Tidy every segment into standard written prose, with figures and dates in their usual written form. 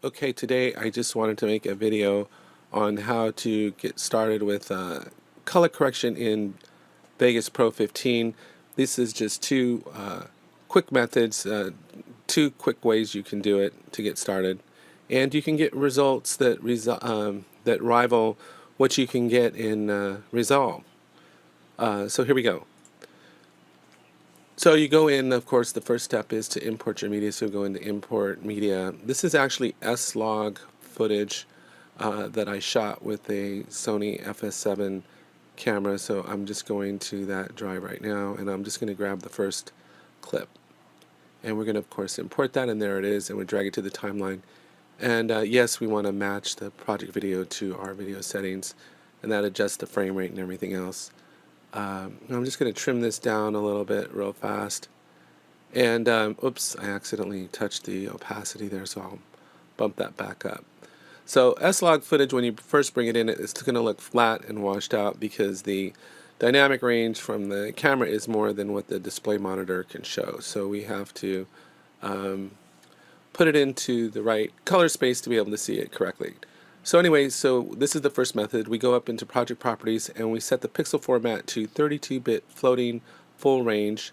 Okay, today I just wanted to make a video on how to get started with color correction in Vegas Pro 15. This is just two quick methods, two quick ways you can do it to get started, and you can get results that that rival what you can get in Resolve. So here we go. So you go in, of course, the first step is to import your media. So go into import media. This is actually S-Log footage that I shot with a Sony FS7 camera. So I'm just going to that drive right now, and I'm just going to grab the first clip. And we're going to, of course, import that, and there it is, and we drag it to the timeline. And yes, we want to match the project video to our video settings, and that adjusts the frame rate and everything else. I'm just going to trim this down a little bit real fast. And oops, I accidentally touched the opacity there, so I'll bump that back up. So S-Log footage, when you first bring it in, it's going to look flat and washed out because the dynamic range from the camera is more than what the display monitor can show. So we have to put it into the right color space to be able to see it correctly. So anyway, so this is the first method. We go up into project properties and we set the pixel format to 32-bit floating full range.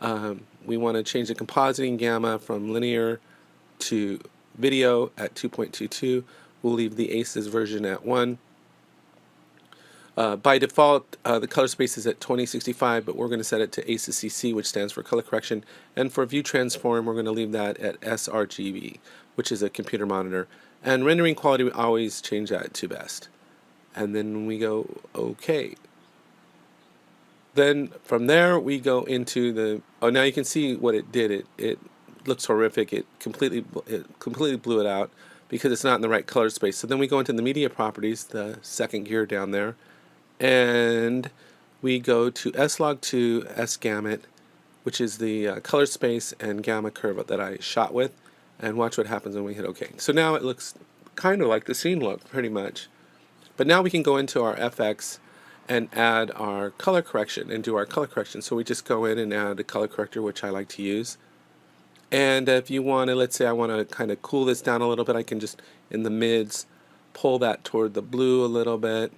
We want to change the compositing gamma from linear to video at 2.22. We'll leave the ACES version at 1. By default, the color space is at 2065, but we're going to set it to ACES CC, which stands for color correction. And for view transform, we're going to leave that at sRGB, which is a computer monitor. And rendering quality, we always change that to best. And then we go OK. Then from there we go into the, oh, now you can see what it did. It looks horrific. It completely blew it out because it's not in the right color space. So then we go into the media properties, the second gear down there, and we go to S-Log2 S-Gamut, which is the color space and gamma curve that I shot with. And watch what happens when we hit OK. So now it looks kind of like the scene look, pretty much. But now we can go into our FX and add our color correction and do our color correction. So we just go in and add a color corrector, which I like to use. And if you want to, let's say I want to kind of cool this down a little bit, I can just, in the mids, pull that toward the blue a little bit.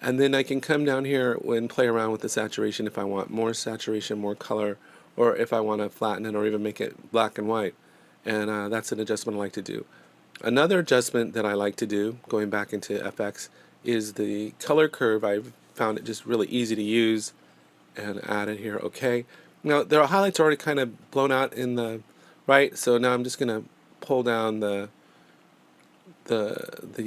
And then I can come down here and play around with the saturation if I want more saturation, more color, or if I want to flatten it or even make it black and white. And that's an adjustment I like to do. Another adjustment that I like to do, going back into FX, is the color curve. I've found it just really easy to use, and add it here. Okay. Now the highlights are already kind of blown out in the right, so now I'm just going to pull down the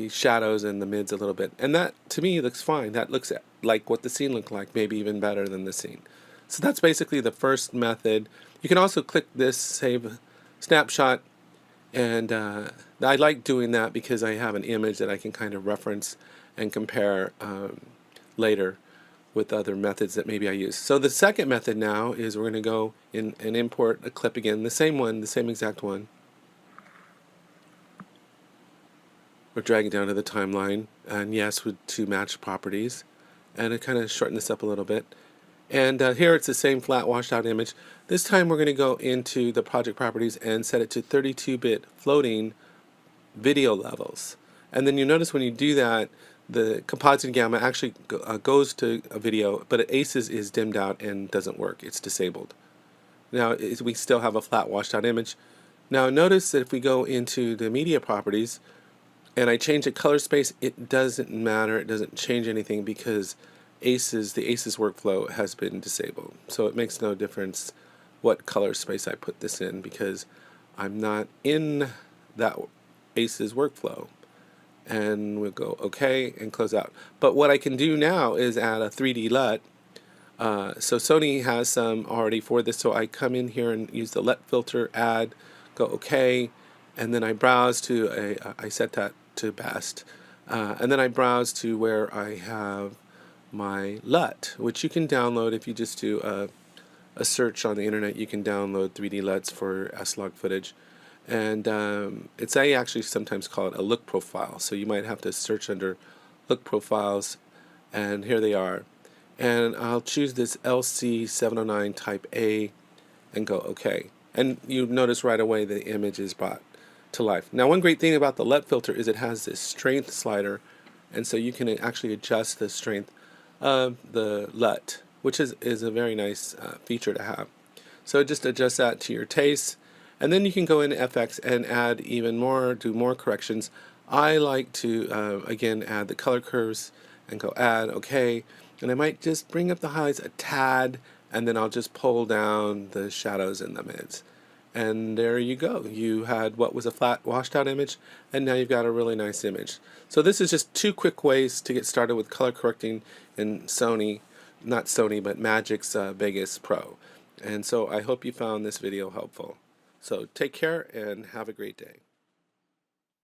shadows and the mids a little bit, and that to me looks fine. That looks like what the scene looked like, maybe even better than the scene. So that's basically the first method. You can also click this save snapshot, and I like doing that because I have an image that I can kind of reference and compare later with other methods that maybe I use. So the second method now is we're going to go in and import a clip again, the same one, the same exact one. We're dragging down to the timeline, and yes, with two match properties, and I kind of shorten this up a little bit. And here it's the same flat washed out image. This time we're going to go into the project properties and set it to 32-bit floating video levels. And then you notice when you do that, the composite gamma actually goes to a video, but ACES is dimmed out and doesn't work. It's disabled. Now we still have a flat washed out image. Now notice that if we go into the media properties and I change the color space, it doesn't matter. It doesn't change anything because the ACES workflow has been disabled. So it makes no difference what color space I put this in because I'm not in that ACES workflow. And we'll go OK and close out. But what I can do now is add a 3D LUT. So Sony has some already for this, so I come in here and use the LUT filter, add, go OK, and then I browse to I set that to best. And then I browse to where I have my LUT, which you can download if you just do a search on the internet. You can download 3D LUTs for S-Log footage, and I actually sometimes call it a look profile. So you might have to search under look profiles, and here they are. And I'll choose this LC709 type A and go OK. And you notice right away the image is brought to life. Now, one great thing about the LUT filter is it has this strength slider, and so you can actually adjust the strength of the LUT, which is a very nice feature to have. So just adjust that to your taste, and then you can go into FX and add even more, do more corrections. I like to, again, add the color curves and go add, okay, and I might just bring up the highlights a tad, and then I'll just pull down the shadows in the mids. And there you go. You had what was a flat washed out image, and now you've got a really nice image. So this is just 2 quick ways to get started with color correcting in not Sony, but Magix Vegas Pro. And so I hope you found this video helpful. So take care and have a great day.